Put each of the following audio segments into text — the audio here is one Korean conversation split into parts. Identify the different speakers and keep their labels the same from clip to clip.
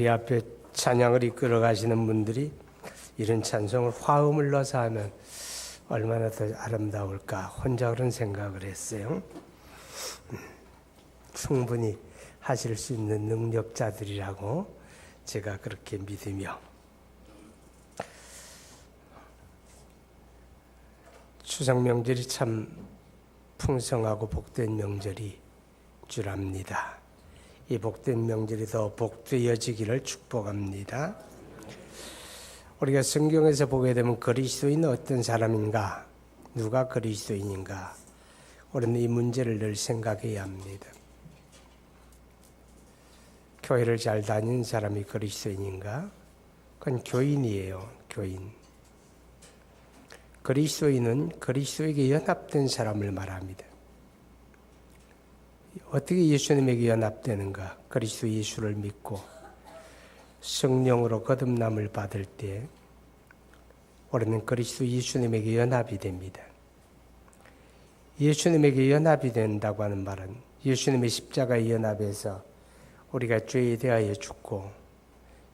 Speaker 1: 우리 앞에 찬양을 이끌어 가시는 분들이 이런 찬송을 화음을 넣어서 하면 얼마나 더 아름다울까 혼자 그런 생각을 했어요. 충분히 하실 수 있는 능력자들이라고 제가 그렇게 믿으며 추석 명절이 참 풍성하고 복된 명절이 줄 압니다. 이 복된 명절이 더 복되어지기를 축복합니다. 우리가 성경에서 보게 되면 그리스도인은 어떤 사람인가? 누가 그리스도인인가? 우리는 이 문제를 늘 생각해야 합니다. 교회를 잘 다니는 사람이 그리스도인인가? 그건 교인이에요. 교인. 그리스도인은 그리스도에게 연합된 사람을 말합니다. 어떻게 예수님에게 연합되는가? 그리스도 예수를 믿고 성령으로 거듭남을 받을 때 우리는 그리스도 예수님에게 연합이 됩니다. 예수님에게 연합이 된다고 하는 말은 예수님의 십자가의 연합에서 우리가 죄에 대하여 죽고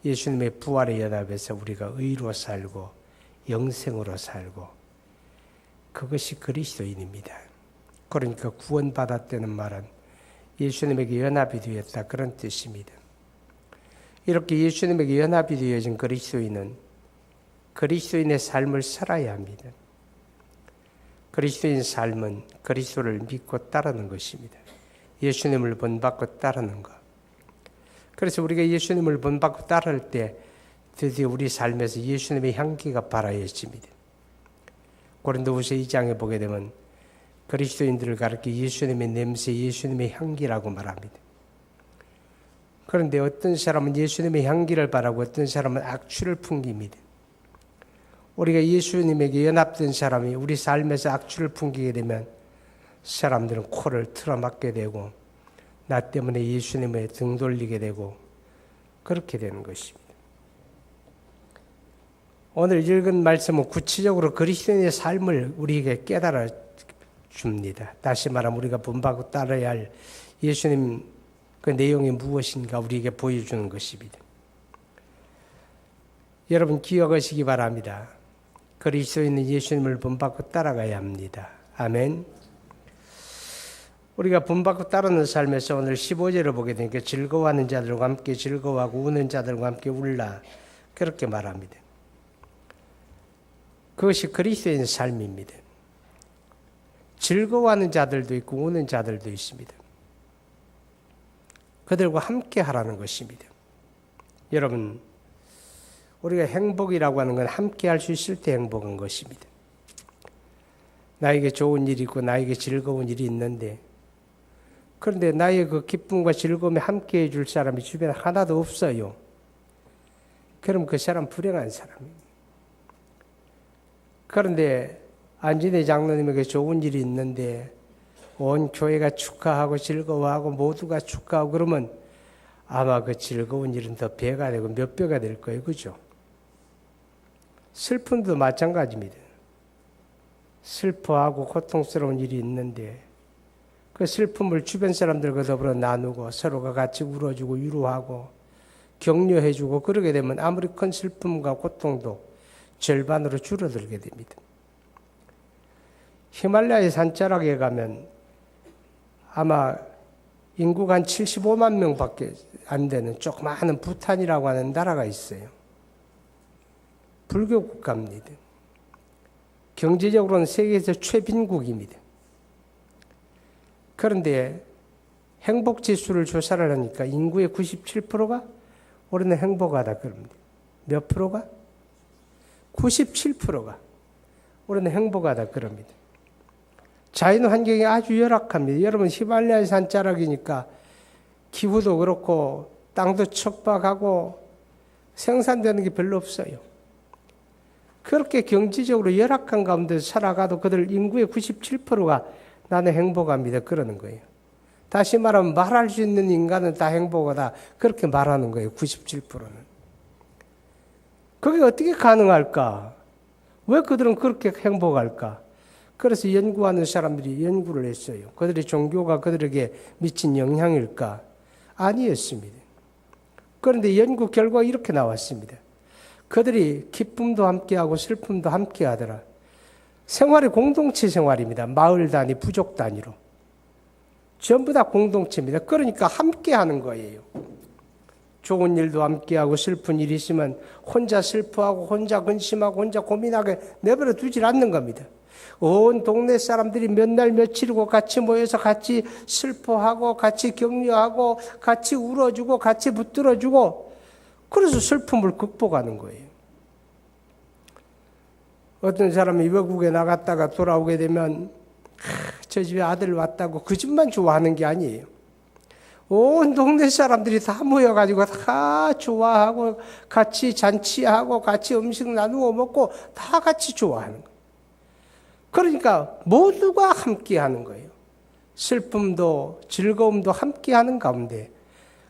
Speaker 1: 예수님의 부활의 연합에서 우리가 의로 살고 영생으로 살고 그것이 그리스도인입니다. 그러니까 구원받았다는 말은 예수님에게 연합이 되었다 그런 뜻입니다. 이렇게 예수님에게 연합이 되어진 그리스도인은 그리스도인의 삶을 살아야 합니다. 그리스도인 삶은 그리스도를 믿고 따르는 것입니다. 예수님을 본받고 따르는 것. 그래서 우리가 예수님을 본받고 따를 때 드디어 우리 삶에서 예수님의 향기가 발하여집니다. 고린도후서 2장에 보게 되면 그리스도인들을 가르쳐 예수님의 냄새, 예수님의 향기라고 말합니다. 그런데 어떤 사람은 예수님의 향기를 바라고 어떤 사람은 악취를 풍깁니다. 우리가 예수님에게 연합된 사람이 우리 삶에서 악취를 풍기게 되면 사람들은 코를 틀어막게 되고 나 때문에 예수님의 등 돌리게 되고 그렇게 되는 것입니다. 오늘 읽은 말씀은 구체적으로 그리스도인의 삶을 우리에게 깨달아 줍니다. 다시 말하면 우리가 본받고 따라야 할 예수님 그 내용이 무엇인가 우리에게 보여주는 것입니다. 여러분 기억하시기 바랍니다. 그리스도인은 예수님을 본받고 따라가야 합니다. 아멘. 우리가 본받고 따르는 삶에서 오늘 15절을 보게 되니까 즐거워하는 자들과 함께 즐거워하고 우는 자들과 함께 울라 그렇게 말합니다. 그것이 그리스도인의 삶입니다. 즐거워하는 자들도 있고 우는 자들도 있습니다. 그들과 함께 하라는 것입니다. 여러분, 우리가 행복이라고 하는 건 함께 할 수 있을 때 행복한 것입니다. 나에게 좋은 일이 있고 나에게 즐거운 일이 있는데 그런데 나의 그 기쁨과 즐거움에 함께 해줄 사람이 주변에 하나도 없어요. 그럼 그 사람 불행한 사람입니다. 그런데 안진의 장로님에게 좋은 일이 있는데 온 교회가 축하하고 즐거워하고 모두가 축하하고 그러면 아마 그 즐거운 일은 더 배가 되고 몇 배가 될 거예요. 그죠? 슬픔도 마찬가지입니다. 슬퍼하고 고통스러운 일이 있는데 그 슬픔을 주변 사람들과 더불어 나누고 서로가 같이 울어주고 위로하고 격려해주고 그러게 되면 아무리 큰 슬픔과 고통도 절반으로 줄어들게 됩니다. 히말라야 산자락에 가면 아마 인구가 한 75만 명밖에 안 되는 조그마한 부탄이라고 하는 나라가 있어요. 불교 국가입니다. 경제적으로는 세계에서 최빈국입니다. 그런데 행복지수를 조사를 하니까 인구의 97%가 우리는 행복하다 그럽니다. 몇 프로가? 97%가 우리는 행복하다 그럽니다. 자연 환경이 아주 열악합니다. 여러분 히말라야 산자락이니까 기후도 그렇고 땅도 척박하고 생산되는 게 별로 없어요. 그렇게 경제적으로 열악한 가운데 살아가도 그들 인구의 97%가 나는 행복합니다. 그러는 거예요. 다시 말하면 말할 수 있는 인간은 다 행복하다. 그렇게 말하는 거예요. 97%는. 그게 어떻게 가능할까? 왜 그들은 그렇게 행복할까? 그래서 연구하는 사람들이 연구를 했어요. 그들의 종교가 그들에게 미친 영향일까? 아니었습니다. 그런데 연구 결과가 이렇게 나왔습니다. 그들이 기쁨도 함께하고 슬픔도 함께하더라. 생활이 공동체 생활입니다. 마을 단위, 부족 단위로. 전부 다 공동체입니다. 그러니까 함께하는 거예요. 좋은 일도 함께하고 슬픈 일이 있으면 혼자 슬퍼하고 혼자 근심하고 혼자 고민하게 내버려 두질 않는 겁니다. 온 동네 사람들이 몇 날 며칠이고 같이 모여서 같이 슬퍼하고 같이 격려하고 같이 울어주고 같이 붙들어주고 그래서 슬픔을 극복하는 거예요. 어떤 사람이 외국에 나갔다가 돌아오게 되면 저 집에 아들 왔다고 그 집만 좋아하는 게 아니에요. 온 동네 사람들이 다 모여가지고 다 좋아하고 같이 잔치하고 같이 음식 나누어 먹고 다 같이 좋아하는 거예요. 그러니까 모두가 함께하는 거예요. 슬픔도 즐거움도 함께하는 가운데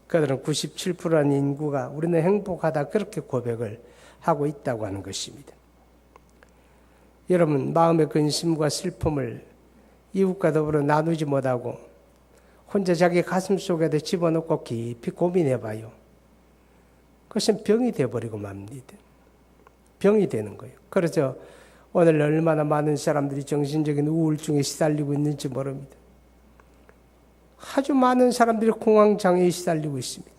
Speaker 1: 그들은 97%라는 인구가 우리는 행복하다 그렇게 고백을 하고 있다고 하는 것입니다. 여러분 마음의 근심과 슬픔을 이웃과 더불어 나누지 못하고 혼자 자기 가슴 속에다 집어넣고 깊이 고민해봐요. 그것은 병이 되어버리고 맙니다. 병이 되는 거예요. 그래서 오늘 얼마나 많은 사람들이 정신적인 우울증에 시달리고 있는지 모릅니다. 아주 많은 사람들이 공황장애에 시달리고 있습니다.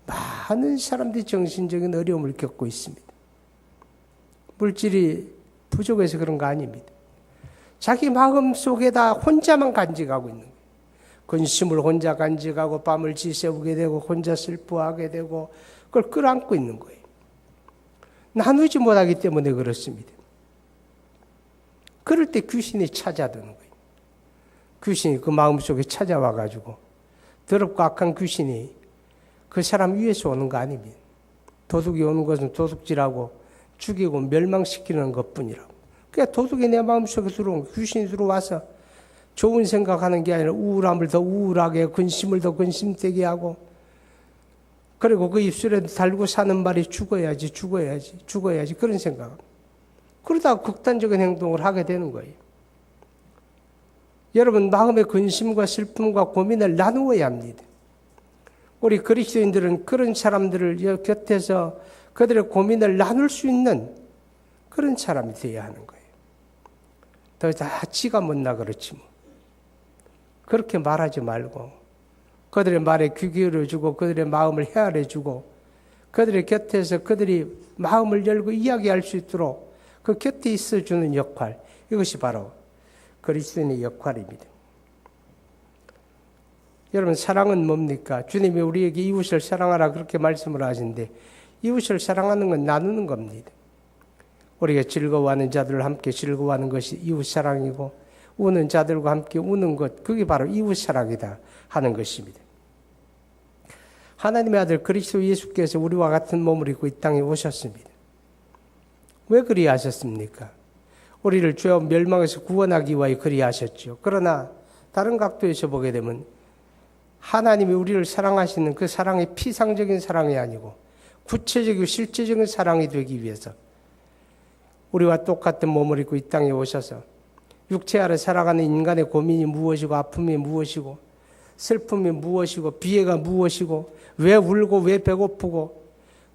Speaker 1: 많은 사람들이 정신적인 어려움을 겪고 있습니다. 물질이 부족해서 그런 거 아닙니다. 자기 마음 속에다 혼자만 간직하고 있는 거예요. 근심을 혼자 간직하고 밤을 지새우게 되고 혼자 슬퍼하게 되고 그걸 끌어안고 있는 거예요. 나누지 못하기 때문에 그렇습니다. 그럴 때 귀신이 찾아드는 거예요. 귀신이 그 마음속에 찾아와가지고 더럽고 악한 귀신이 그 사람 위에서 오는 거 아닙니다. 도둑이 오는 것은 도둑질하고 죽이고 멸망시키는 것뿐이라고. 그러니까 도둑이 내 마음속에 들어온 귀신이 들어와서 좋은 생각하는 게 아니라 우울함을 더 우울하게 근심을 더 근심되게 하고 그리고 그 입술에 달고 사는 말이 죽어야지 그런 생각. 그러다가 극단적인 행동을 하게 되는 거예요. 여러분 마음의 근심과 슬픔과 고민을 나누어야 합니다. 우리 그리스도인들은 그런 사람들을 곁에서 그들의 고민을 나눌 수 있는 그런 사람이 되어야 하는 거예요. 더 다 지가 못나 그렇지 뭐. 그렇게 말하지 말고 그들의 말에 귀 기울여주고 그들의 마음을 헤아려주고 그들의 곁에서 그들이 마음을 열고 이야기할 수 있도록 그 곁에 있어주는 역할, 이것이 바로 그리스도인의 역할입니다. 여러분 사랑은 뭡니까? 주님이 우리에게 이웃을 사랑하라 그렇게 말씀을 하시는데 이웃을 사랑하는 건 나누는 겁니다. 우리가 즐거워하는 자들과 함께 즐거워하는 것이 이웃 사랑이고 우는 자들과 함께 우는 것, 그게 바로 이웃 사랑이다 하는 것입니다. 하나님의 아들 그리스도 예수께서 우리와 같은 몸을 입고 이 땅에 오셨습니다. 왜 그리하셨습니까? 우리를 죄와 멸망에서 구원하기 위하여 그리하셨죠. 그러나 다른 각도에서 보게 되면 하나님이 우리를 사랑하시는 그 사랑이 피상적인 사랑이 아니고 구체적이고 실제적인 사랑이 되기 위해서 우리와 똑같은 몸을 입고 이 땅에 오셔서 육체 아래 살아가는 인간의 고민이 무엇이고 아픔이 무엇이고 슬픔이 무엇이고 비애가 무엇이고 왜 울고 왜 배고프고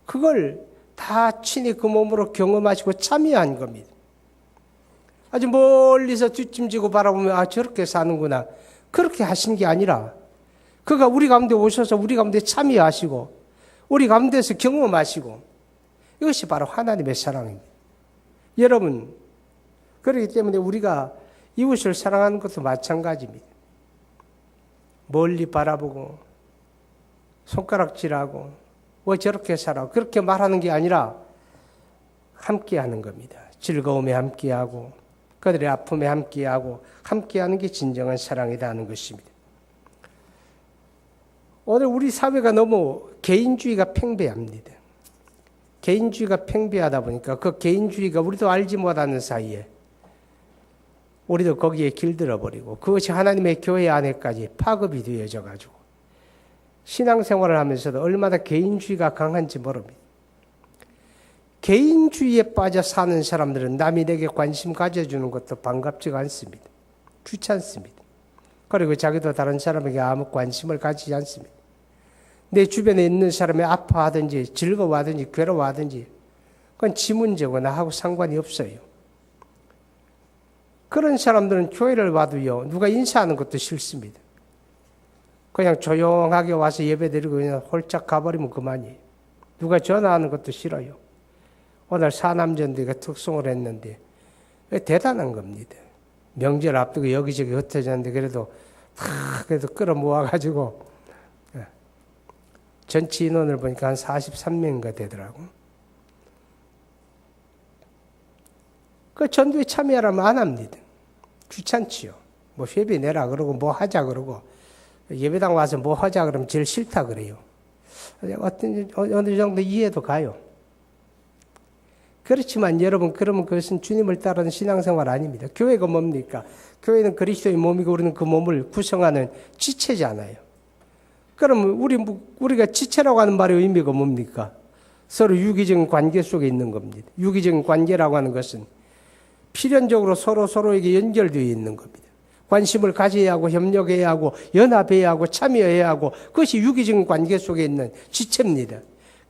Speaker 1: 그걸 다 친히 그 몸으로 경험하시고 참여한 겁니다. 아주 멀리서 뒷짐지고 바라보면 아 저렇게 사는구나 그렇게 하신 게 아니라 그가 우리 가운데 오셔서 우리 가운데 참여하시고 우리 가운데서 경험하시고 이것이 바로 하나님의 사랑입니다. 여러분 그렇기 때문에 우리가 이웃을 사랑하는 것도 마찬가지입니다. 멀리 바라보고 손가락질하고 왜 저렇게 살아 그렇게 말하는 게 아니라 함께하는 겁니다. 즐거움에 함께하고 그들의 아픔에 함께하고 함께하는 게 진정한 사랑이다 하는 것입니다. 오늘 우리 사회가 너무 개인주의가 팽배합니다. 개인주의가 팽배하다 보니까 그 개인주의가 우리도 알지 못하는 사이에 우리도 거기에 길들어 버리고 그것이 하나님의 교회 안에까지 파급이 되어져 가지고 신앙생활을 하면서도 얼마나 개인주의가 강한지 모릅니다. 개인주의에 빠져 사는 사람들은 남이 내게 관심 가져주는 것도 반갑지가 않습니다. 귀찮습니다. 그리고 자기도 다른 사람에게 아무 관심을 가지지 않습니다. 내 주변에 있는 사람이 아파하든지 즐거워하든지 괴로워하든지 그건 지 문제고 나하고 상관이 없어요. 그런 사람들은 교회를 와도요, 누가 인사하는 것도 싫습니다. 그냥 조용하게 와서 예배드리고 그냥 홀짝 가버리면 그만이에요. 누가 전화하는 것도 싫어요. 오늘 사남전대가 특송을 했는데 대단한 겁니다. 명절 앞두고 여기저기 흩어졌는데 그래도 끌어모아가지고 전체 인원을 보니까 한 43명인가 되더라고. 그 전도에 참여하라면 안 합니다. 귀찮지요. 뭐 회비 내라 그러고 뭐 하자 그러고 예배당 와서 뭐 하자 그러면 제일 싫다 그래요. 어느 정도 이해도 가요. 그렇지만 여러분, 그러면 그것은 주님을 따르는 신앙생활 아닙니다. 교회가 뭡니까? 교회는 그리스도의 몸이고 우리는 그 몸을 구성하는 지체잖아요. 그러면 우리가 지체라고 하는 말의 의미가 뭡니까? 서로 유기적인 관계 속에 있는 겁니다. 유기적인 관계라고 하는 것은 필연적으로 서로에게 연결되어 있는 겁니다. 관심을 가져야 하고 협력해야 하고 연합해야 하고 참여해야 하고 그것이 유기적인 관계 속에 있는 지체입니다.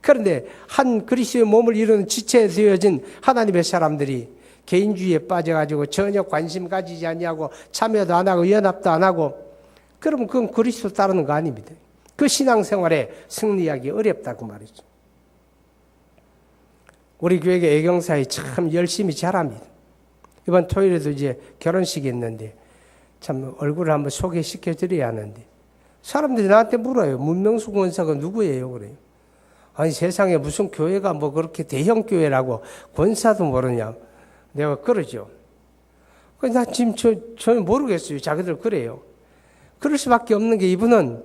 Speaker 1: 그런데 한 그리스도의 몸을 이루는 지체에 되어진 하나님의 사람들이 개인주의에 빠져가지고 전혀 관심 가지지 아니하고 참여도 안 하고 연합도 안 하고 그러면 그건 그리스도 따르는 거 아닙니다. 그 신앙생활에 승리하기 어렵다고 말이죠. 우리 교회가 애경사에 참 열심히 잘합니다. 이번 토요일에도 이제 결혼식이 있는데 참 얼굴을 한번 소개시켜 드려야 하는데 사람들이 나한테 물어요. 문명수 권사가 누구예요? 그래요. 아니 세상에 무슨 교회가 뭐 그렇게 대형 교회라고 권사도 모르냐. 내가 그러죠. 나 지금 저는 모르겠어요. 자기들 그래요. 그럴 수밖에 없는 게 이분은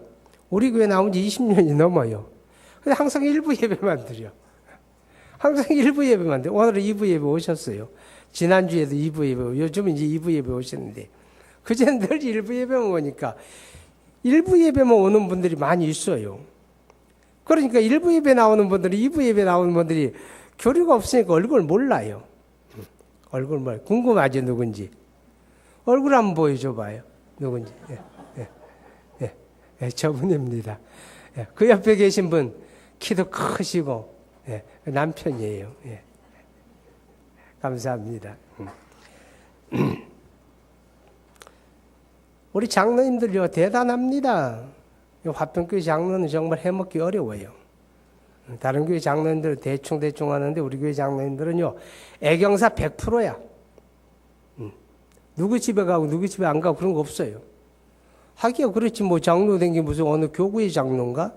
Speaker 1: 우리 교회 나온 지 20년이 넘어요. 근데 항상 일부 예배만 드려. 항상 일부 예배만 드려. 오늘은 2부 예배 오셨어요. 지난주에도 2부 예배, 요즘은 이제 2부 예배 오셨는데 그전엔 늘 1부 예배만 오니까 1부 예배만 오는 분들이 많이 있어요. 그러니까 1부 예배 나오는 분들이 2부 예배 나오는 분들이 교류가 없으니까 얼굴 몰라요. 얼굴 몰라요. 궁금하죠, 누군지. 얼굴 한번 보여줘 봐요. 누군지. 저분입니다. 그 옆에 계신 분 키도 크시고 남편이에요. 감사합니다. 우리 장로님들요 대단합니다. 화평교회 장로는 정말 해먹기 어려워요. 다른 교회 장로님들은 대충 하는데 우리 교회 장로님들은요 애경사 100%야. 누구 집에 가고 누구 집에 안 가고 그런 거 없어요. 하기야 그렇지 뭐 장로 된 게 무슨 어느 교구의 장로인가?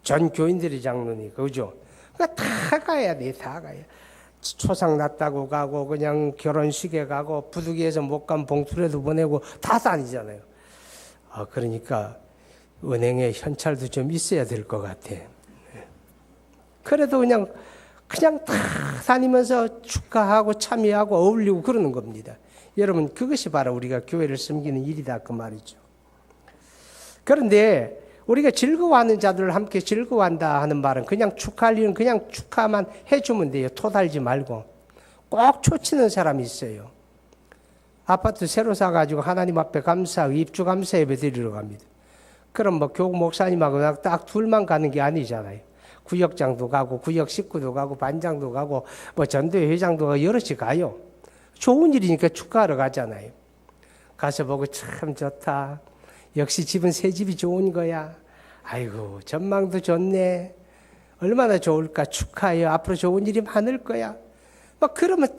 Speaker 1: 전 교인들의 장로니까 그죠? 그러니까 다 가야 돼. 다 가야. 초상 났다고 가고 그냥 결혼식에 가고 부득이해서 못 간 봉투라도 보내고 다 다니잖아요. 그러니까 은행에 현찰도 좀 있어야 될 것 같아. 그래도 그냥 다 다니면서 축하하고 참여하고 어울리고 그러는 겁니다. 여러분 그것이 바로 우리가 교회를 섬기는 일이다 그 말이죠. 그런데 우리가 즐거워하는 자들을 함께 즐거워한다 하는 말은 그냥 축하할 일은 그냥 축하만 해주면 돼요. 토달지 말고. 꼭 초치는 사람이 있어요. 아파트 새로 사가지고 하나님 앞에 감사하고 입주 감사 예배 드리러 갑니다. 그럼 뭐 교구 목사님하고 딱 둘만 가는 게 아니잖아요. 구역장도 가고 구역 식구도 가고 반장도 가고 뭐 전도회 회장도 가고 여럿이 가요. 좋은 일이니까 축하하러 가잖아요. 가서 보고 참 좋다. 역시 집은 새 집이 좋은 거야. 아이고 전망도 좋네. 얼마나 좋을까. 축하해요. 앞으로 좋은 일이 많을 거야. 막 그러면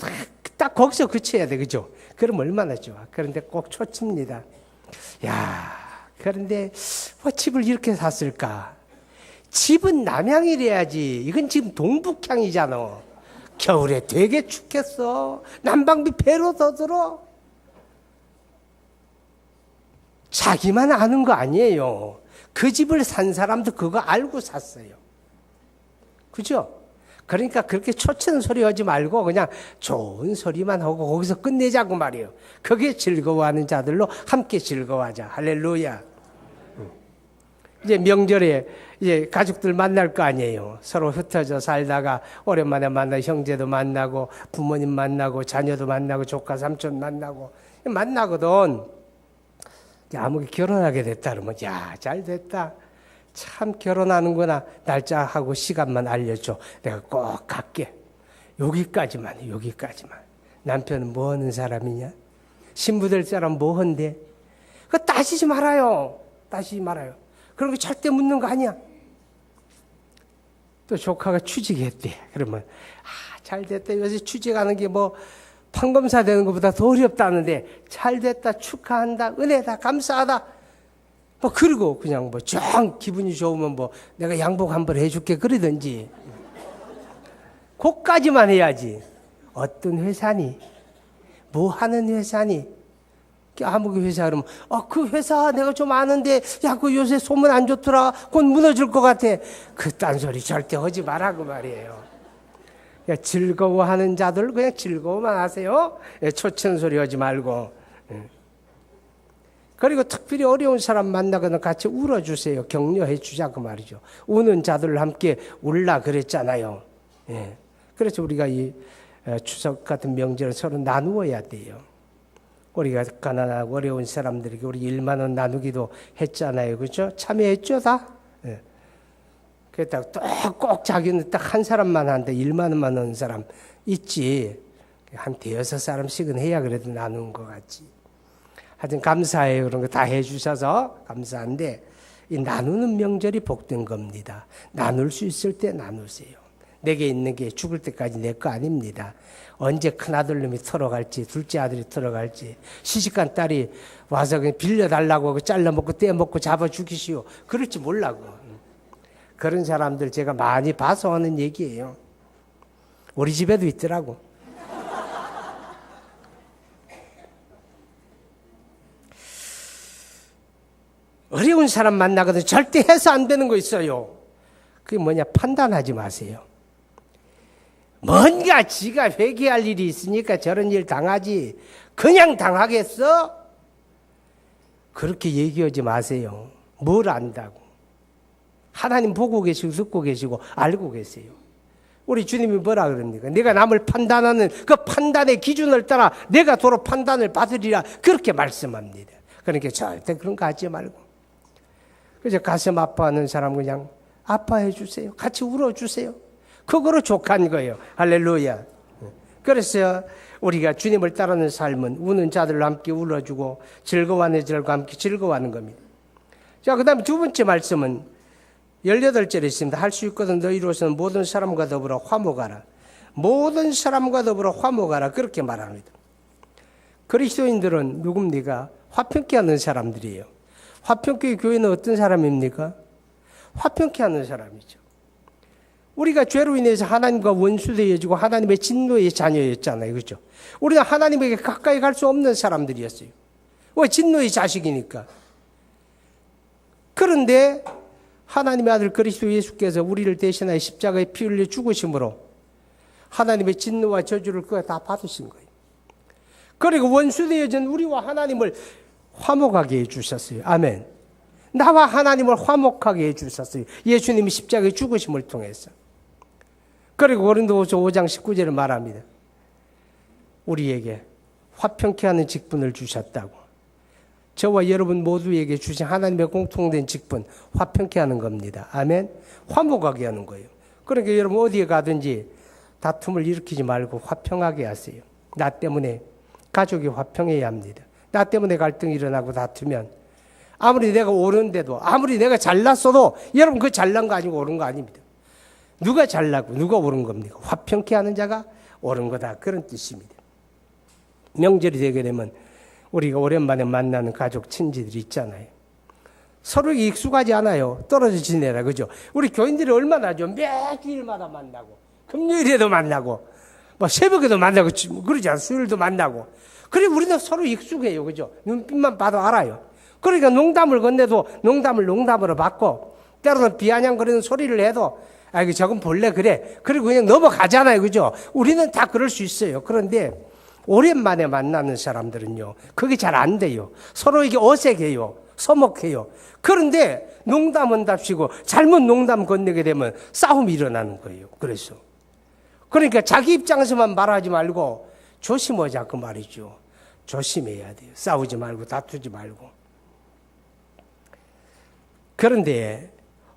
Speaker 1: 딱 거기서 그쳐야 돼. 그죠? 그럼 얼마나 좋아. 그런데 꼭 초칩니다. 야, 그런데 왜 집을 이렇게 샀을까? 집은 남향이래야지. 이건 지금 동북향이잖아. 겨울에 되게 춥겠어. 난방비 배로 더 들어. 자기만 아는 거 아니에요. 그 집을 산 사람도 그거 알고 샀어요. 그죠? 그러니까 그렇게 초치는 소리 하지 말고 그냥 좋은 소리만 하고 거기서 끝내자고 말이에요. 그게 즐거워하는 자들로 함께 즐거워하자. 할렐루야. 이제 명절에 이제 가족들 만날 거 아니에요. 서로 흩어져 살다가 오랜만에 만나 형제도 만나고 부모님 만나고 자녀도 만나고 조카 삼촌 만나고 만나거든. 아무리 결혼하게 됐다 그러면 야, 잘 됐다. 참 결혼하는구나. 날짜하고 시간만 알려줘. 내가 꼭 갈게. 여기까지만. 남편은 뭐 하는 사람이냐? 신부 될 사람 뭐 한대? 그거 따지지 말아요. 그런 거 절대 묻는 거 아니야. 또 조카가 취직했대. 그러면 잘 됐다. 요새 취직하는 게 뭐 판검사 되는 것보다 더 어렵다는데 잘 됐다. 축하한다. 은혜다. 감사하다. 뭐 그리고 그냥 뭐 정 기분이 좋으면 뭐 내가 양복 한번 해줄게 그러든지. 그까지만 해야지. 어떤 회사니? 뭐 하는 회사니? 아무 회사 그러면 그 회사 내가 좀 아는데 야 그 요새 소문 안 좋더라. 곧 무너질 것 같아. 그딴 소리 절대 하지 말라고 말이에요. 즐거워하는 자들 그냥 즐거워만 하세요. 초천 소리 하지 말고. 그리고 특별히 어려운 사람 만나거나 같이 울어주세요. 격려해 주자고 말이죠. 우는 자들을 함께 울라 그랬잖아요. 그래서 우리가 이 추석 같은 명절을 서로 나누어야 돼요. 우리가 가난하고 어려운 사람들에게 우리 1만 원 나누기도 했잖아요. 그렇죠? 참여했죠 다? 그랬다가 꼭 자기는 딱 한 사람만 하는데 1만 원만 하는 사람 있지. 한 대여섯 사람씩은 해야 그래도 나누는 것 같지. 하여튼 감사해요. 그런 거 다 해주셔서 감사한데 이 나누는 명절이 복된 겁니다. 나눌 수 있을 때 나누세요. 내게 있는 게 죽을 때까지 내 거 아닙니다. 언제 큰아들놈이 털어갈지 둘째 아들이 털어갈지 시집간 딸이 와서 그냥 빌려달라고 하고 잘라먹고 떼먹고 잡아 죽이시오. 그럴지 몰라고. 그런 사람들 제가 많이 봐서 하는 얘기예요. 우리 집에도 있더라고. 어려운 사람 만나거든 절대 해서 안 되는 거 있어요. 그게 뭐냐? 판단하지 마세요. 뭔가 지가 회개할 일이 있으니까 저런 일 당하지 그냥 당하겠어? 그렇게 얘기하지 마세요. 뭘 안다고. 하나님 보고 계시고 듣고 계시고 알고 계세요. 우리 주님이 뭐라 그럽니까? 내가 남을 판단하는 그 판단의 기준을 따라 내가 도로 판단을 받으리라 그렇게 말씀합니다. 그러니까 절대 그런 거 하지 말고 그저 가슴 아파하는 사람 그냥 아파해 주세요. 같이 울어주세요. 그거로 족한 거예요. 할렐루야. 그래서 우리가 주님을 따르는 삶은 우는 자들과 함께 울어주고 즐거워하는 자들과 함께 즐거워하는 겁니다. 자, 그 다음에 두 번째 말씀은 18절에 있습니다. 할 수 있거든 너희로서는 모든 사람과 더불어 화목하라. 모든 사람과 더불어 화목하라. 그렇게 말합니다. 그리스도인들은 누굽니까? 화평케 하는 사람들이에요. 화평케 교회는 어떤 사람입니까? 화평케 하는 사람이죠. 우리가 죄로 인해서 하나님과 원수되어지고 하나님의 진노의 자녀였잖아요. 그렇죠? 우리가 하나님에게 가까이 갈 수 없는 사람들이었어요. 왜? 진노의 자식이니까. 그런데 하나님의 아들 그리스도 예수께서 우리를 대신하여 십자가에 피 흘려 죽으심으로 하나님의 진노와 저주를 그가 다 받으신 거예요. 그리고 원수되어진 우리와 하나님을 화목하게 해주셨어요. 아멘. 나와 하나님을 화목하게 해주셨어요. 예수님이 십자가에 죽으심을 통해서. 그리고 고린도후서 5장 19절을 말합니다. 우리에게 화평케 하는 직분을 주셨다고. 저와 여러분 모두에게 주신 하나님의 공통된 직분, 화평케 하는 겁니다. 아멘. 화목하게 하는 거예요. 그러니까 여러분 어디에 가든지 다툼을 일으키지 말고 화평하게 하세요. 나 때문에 가족이 화평해야 합니다. 나 때문에 갈등이 일어나고 다투면 아무리 내가 옳은데도 아무리 내가 잘났어도 여러분 그 잘난 거 아니고 옳은 거 아닙니다. 누가 잘나고 누가 옳은 겁니까? 화평케 하는 자가 옳은 거다. 그런 뜻입니다. 명절이 되게 되면 우리가 오랜만에 만나는 가족 친지들이 있잖아요. 서로 익숙하지 않아요. 떨어져 지내라. 그죠? 우리 교인들이 얼마나 하죠? 매주일마다 만나고 금요일에도 만나고 뭐 새벽에도 만나고 그러지 않아요? 수요일도 만나고. 그래 우리는 서로 익숙해요. 그죠? 눈빛만 봐도 알아요. 그러니까 농담을 건네도 농담을 농담으로 받고 때로는 비아냥거리는 소리를 해도 이거 저건 본래 그래. 그리고 그냥 넘어가잖아요. 그죠? 우리는 다 그럴 수 있어요. 그런데 오랜만에 만나는 사람들은요. 그게 잘 안 돼요. 서로에게 어색해요. 서먹해요. 그런데 농담은답시고 잘못 농담 건네게 되면 싸움이 일어나는 거예요. 그래서. 그러니까 자기 입장에서만 말하지 말고 조심하자 그 말이죠. 조심해야 돼요. 싸우지 말고 다투지 말고. 그런데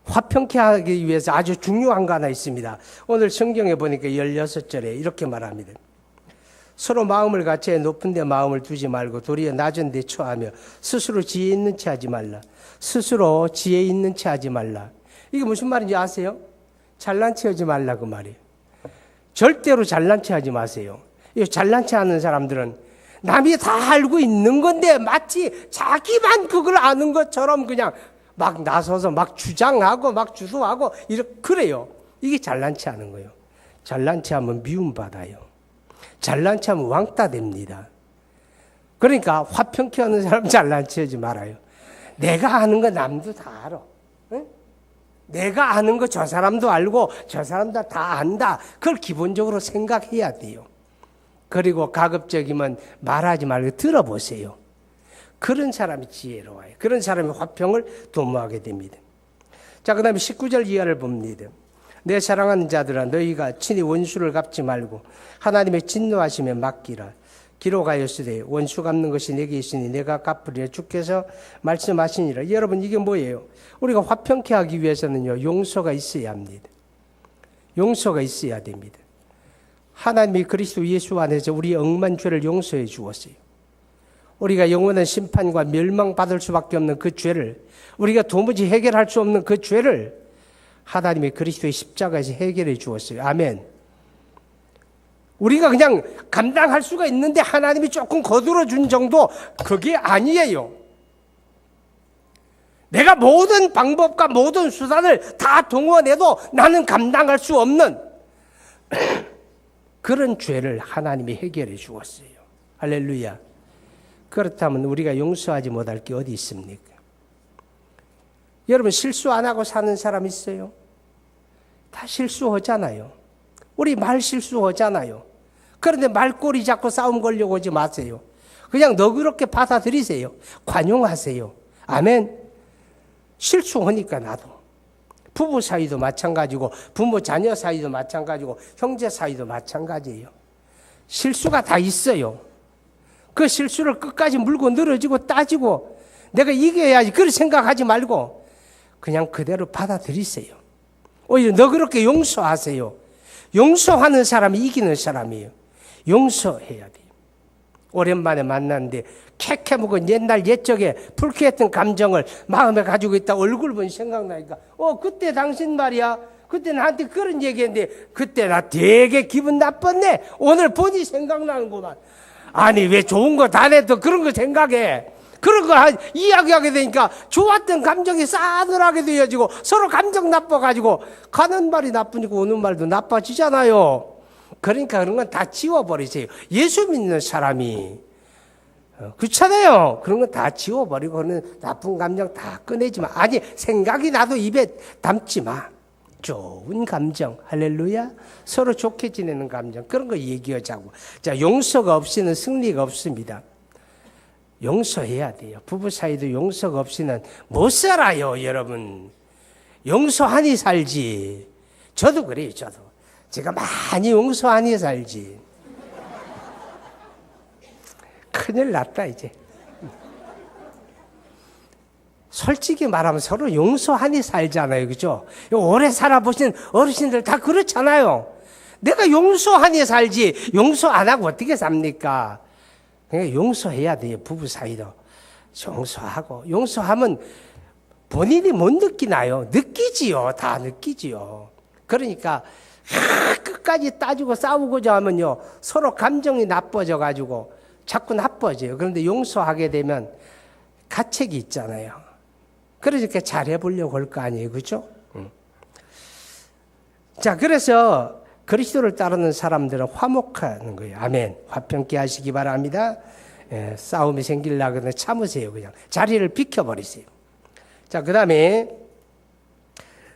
Speaker 1: 화평케 하기 위해서 아주 중요한 거 하나 있습니다. 오늘 성경에 보니까 16절에 이렇게 말합니다. 서로 마음을 같이 높은 데 마음을 두지 말고 도리어 낮은 데 처하며 스스로 지혜 있는 체 하지 말라. 스스로 지혜 있는 체 하지 말라. 이게 무슨 말인지 아세요? 잘난 체 하지 말라 그 말이에요. 절대로 잘난 체 하지 마세요. 이 잘난 체 하는 사람들은 남이 다 알고 있는 건데 마치 자기만 그걸 아는 것처럼 그냥 막 나서서 막 주장하고 막 주소하고 그래요. 이게 잘난 체 하는 거예요. 잘난 체 하면 미움받아요. 잘난 체 하면 왕따 됩니다. 그러니까 화평케 하는 사람 잘난 체 하지 말아요. 내가 아는 거 남도 다 알아. 응? 내가 아는 거 저 사람도 알고 저 사람도 다 안다. 그걸 기본적으로 생각해야 돼요. 그리고 가급적이면 말하지 말고 들어보세요. 그런 사람이 지혜로워요. 그런 사람이 화평을 도모하게 됩니다. 자, 그 다음에 19절 이하를 봅니다. 내 사랑하는 자들아 너희가 친히 원수를 갚지 말고 하나님의 진노하심에 맡기라. 기록하였으되 원수 갚는 것이 내게 있으니 내가 갚으리라 주께서 말씀하시니라. 여러분 이게 뭐예요? 우리가 화평케 하기 위해서는요 용서가 있어야 합니다. 용서가 있어야 됩니다. 하나님이 그리스도 예수 안에서 우리의 억만 죄를 용서해 주었어요. 우리가 영원한 심판과 멸망받을 수밖에 없는 그 죄를, 우리가 도무지 해결할 수 없는 그 죄를 하나님이 그리스도의 십자가에서 해결해 주었어요. 아멘. 우리가 그냥 감당할 수가 있는데 하나님이 조금 거들어 준 정도, 그게 아니에요. 내가 모든 방법과 모든 수단을 다 동원해도 나는 감당할 수 없는 그런 죄를 하나님이 해결해 주었어요. 할렐루야. 그렇다면 우리가 용서하지 못할 게 어디 있습니까? 여러분 실수 안 하고 사는 사람 있어요? 다 실수하잖아요. 우리 말 실수하잖아요. 그런데 말꼬리 잡고 싸움 걸려고 오지 마세요. 그냥 너그럽게 받아들이세요. 관용하세요. 아멘. 실수하니까 나도. 부부 사이도 마찬가지고 부모 자녀 사이도 마찬가지고 형제 사이도 마찬가지예요. 실수가 다 있어요. 그 실수를 끝까지 물고 늘어지고 따지고 내가 이겨야지 그렇게 생각하지 말고 그냥 그대로 받아들이세요. 오히려 너그럽게 용서하세요. 용서하는 사람이 이기는 사람이에요. 용서해야 돼요. 오랜만에 만났는데 캐캐 묵은 옛날 옛적에 불쾌했던 감정을 마음에 가지고 있다 얼굴 보니 생각나니까 그때 당신 말이야 그때 나한테 그런 얘기했는데 그때 나 되게 기분 나빴네. 오늘 보니 생각나는구만. 아니 왜 좋은 거 다 내도 그런 거 생각해. 그런 거 이야기하게 되니까 좋았던 감정이 싸늘하게 되어지고 서로 감정 나빠가지고 가는 말이 나쁘니까 오는 말도 나빠지잖아요. 그러니까 그런 건 다 지워버리세요. 예수 믿는 사람이 그렇잖아요. 그런 건 다 지워버리고 그런 나쁜 감정 다 꺼내지 마. 아니 생각이 나도 입에 담지 마. 좋은 감정, 할렐루야. 서로 좋게 지내는 감정, 그런 거 얘기하자고. 자, 용서가 없이는 승리가 없습니다. 용서해야 돼요. 부부 사이도 용서가 없이는 못 살아요, 여러분. 용서하니 살지. 저도 그래요, 저도. 제가 많이 용서하니 살지. 큰일 났다, 이제. 솔직히 말하면 서로 용서하니 살잖아요. 그죠? 오래 살아보신 어르신들 다 그렇잖아요. 내가 용서하니 살지 용서 안 하고 어떻게 삽니까? 그러니까 용서해야 돼요. 부부 사이도. 용서하고. 용서하면 본인이 못 느끼나요? 느끼지요. 다 느끼지요. 그러니까 끝까지 따지고 싸우고자 하면요. 서로 감정이 나빠져가지고 자꾸 나빠져요. 그런데 용서하게 되면 가책이 있잖아요. 그러니까 잘해보려고 할 거 아니에요. 그죠? 자, 그래서 그리스도를 따르는 사람들은 화목하는 거예요. 아멘. 화평케 하시기 바랍니다. 싸움이 생기려고 하면 참으세요. 그냥 자리를 비켜버리세요. 자, 그 다음에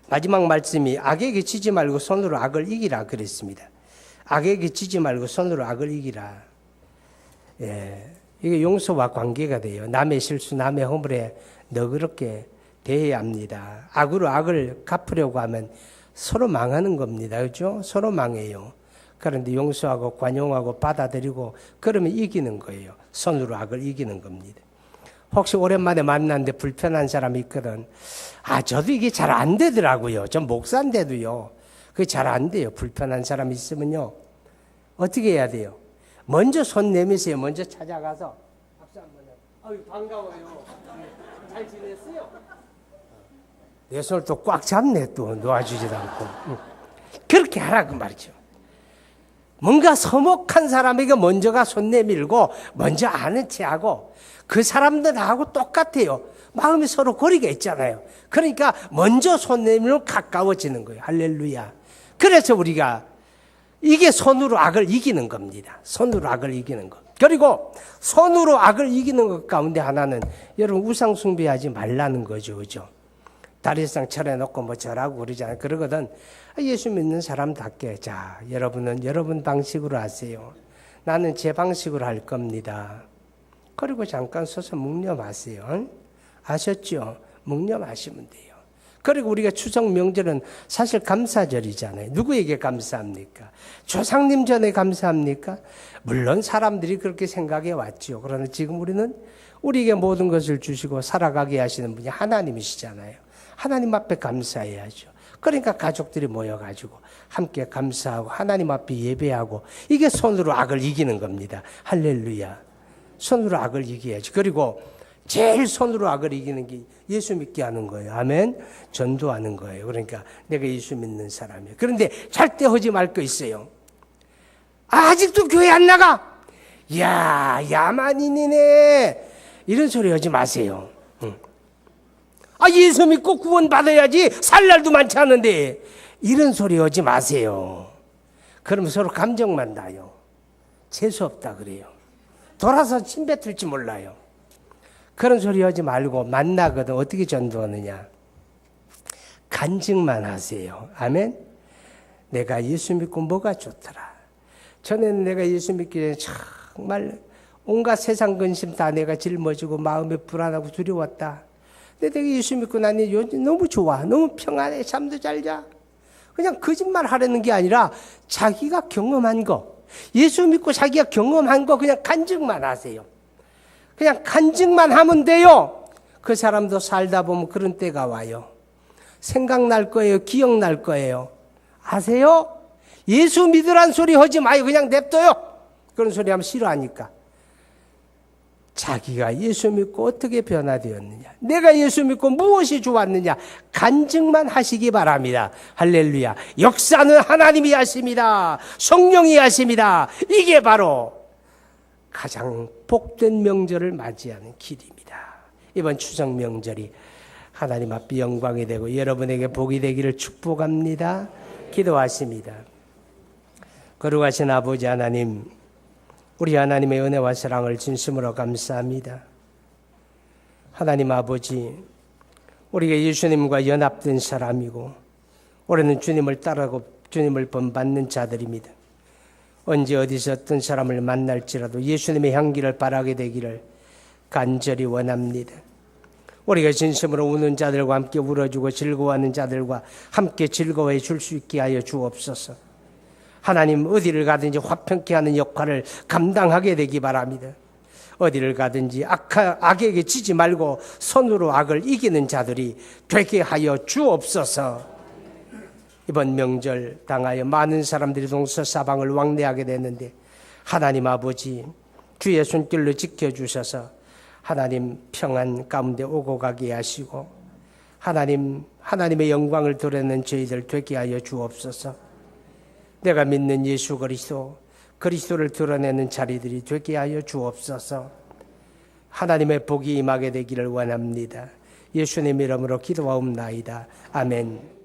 Speaker 1: 마지막 말씀이 악에게 지지 말고 손으로 악을 이기라 그랬습니다. 악에게 지지 말고 손으로 악을 이기라. 이게 용서와 관계가 돼요. 남의 실수, 남의 허물에 너그럽게 대해야 합니다. 악으로 악을 갚으려고 하면 서로 망하는 겁니다. 그렇죠? 서로 망해요. 그런데 용서하고 관용하고 받아들이고 그러면 이기는 거예요. 손으로 악을 이기는 겁니다. 혹시 오랜만에 만났는데 불편한 사람이 있거든. 저도 이게 잘 안 되더라고요. 전 목사인데도요. 그게 잘 안 돼요. 불편한 사람이 있으면요. 어떻게 해야 돼요? 먼저 손 내미세요. 먼저 찾아가서 박수 한번 해요. 아유, 반가워요. 잘 지냈어요? 내 손을 또 꽉 잡네. 또 놓아주지도 않고. 그렇게 하라고 말이죠. 뭔가 서먹한 사람에게 먼저가 손 내밀고 먼저 아는 체하고 그 사람도 나하고 똑같아요. 마음이 서로 거리가 있잖아요. 그러니까 먼저 손 내밀면 가까워지는 거예요. 할렐루야. 그래서 우리가 이게 손으로 악을 이기는 겁니다. 손으로 악을 이기는 것. 그리고 손으로 악을 이기는 것 가운데 하나는 여러분 우상 숭배하지 말라는 거죠. 그죠? 다리상 차려놓고 뭐 저라고 그러잖아요. 그러거든. 예수 믿는 사람답게 자, 여러분은 여러분 방식으로 하세요. 나는 제 방식으로 할 겁니다. 그리고 잠깐 서서 묵념하세요. 아셨죠? 묵념하시면 돼요. 그리고 우리가 추석 명절은 사실 감사절이잖아요. 누구에게 감사합니까? 조상님 전에 감사합니까? 물론 사람들이 그렇게 생각해 왔죠. 그러나 지금 우리는 우리에게 모든 것을 주시고 살아가게 하시는 분이 하나님이시잖아요. 하나님 앞에 감사해야죠. 그러니까 가족들이 모여가지고 함께 감사하고 하나님 앞에 예배하고 이게 손으로 악을 이기는 겁니다. 할렐루야. 손으로 악을 이겨야지. 그리고 제일 손으로 악을 이기는 게 예수 믿게 하는 거예요. 아멘. 전도하는 거예요. 그러니까 내가 예수 믿는 사람이에요. 그런데 절대 하지 말 거 있어요. 아직도 교회 안 나가? 야, 야만인이네. 이런 소리 하지 마세요. 예수 믿고 구원 받아야지 살 날도 많지 않은데 이런 소리 하지 마세요. 그러면 서로 감정만 나요. 재수 없다 그래요. 돌아서 침 뱉을지 몰라요. 그런 소리 하지 말고 만나거든 어떻게 전도하느냐. 간증만 하세요. 아멘. 내가 예수 믿고 뭐가 좋더라. 전에는 내가 예수 믿기 전에 정말 온갖 세상 근심 다 내가 짊어지고 마음에 불안하고 두려웠다. 근데 내가 예수 믿고 나니 요즘 너무 좋아. 너무 평안해. 잠도 잘 자. 그냥 거짓말 하려는 게 아니라 자기가 경험한 거. 예수 믿고 자기가 경험한 거 그냥 간증만 하세요. 그냥 간증만 하면 돼요. 그 사람도 살다 보면 그런 때가 와요. 생각날 거예요. 기억날 거예요. 아세요? 예수 믿으란 소리 하지 마요. 그냥 냅둬요. 그런 소리 하면 싫어하니까. 자기가 예수 믿고 어떻게 변화되었느냐. 내가 예수 믿고 무엇이 좋았느냐. 간증만 하시기 바랍니다. 할렐루야. 역사는 하나님이 하십니다. 성령이 하십니다. 이게 바로 가장 복된 명절을 맞이하는 길입니다. 이번 추석 명절이 하나님 앞에 영광이 되고 여러분에게 복이 되기를 축복합니다. 기도하십니다. 거룩하신 아버지 하나님, 우리 하나님의 은혜와 사랑을 진심으로 감사합니다. 하나님 아버지, 우리가 예수님과 연합된 사람이고 올해는 주님을 따르고 주님을 본받는 자들입니다. 언제 어디서 어떤 사람을 만날지라도 예수님의 향기를 바라게 되기를 간절히 원합니다. 우리가 진심으로 우는 자들과 함께 울어주고 즐거워하는 자들과 함께 즐거워해 줄 수 있게 하여 주옵소서. 하나님 어디를 가든지 화평케 하는 역할을 감당하게 되기 바랍니다. 어디를 가든지 악에게 지지 말고 손으로 악을 이기는 자들이 되게 하여 주옵소서. 이번 명절 당하여 많은 사람들이 동서사방을 왕래하게 됐는데 하나님 아버지 주의 손길로 지켜주셔서 하나님 평안 가운데 오고 가게 하시고 하나님의 영광을 드러내는 저희들 되게 하여 주옵소서. 내가 믿는 예수 그리스도를 드러내는 자리들이 되게 하여 주옵소서. 하나님의 복이 임하게 되기를 원합니다. 예수님 이름으로 기도하옵나이다. 아멘.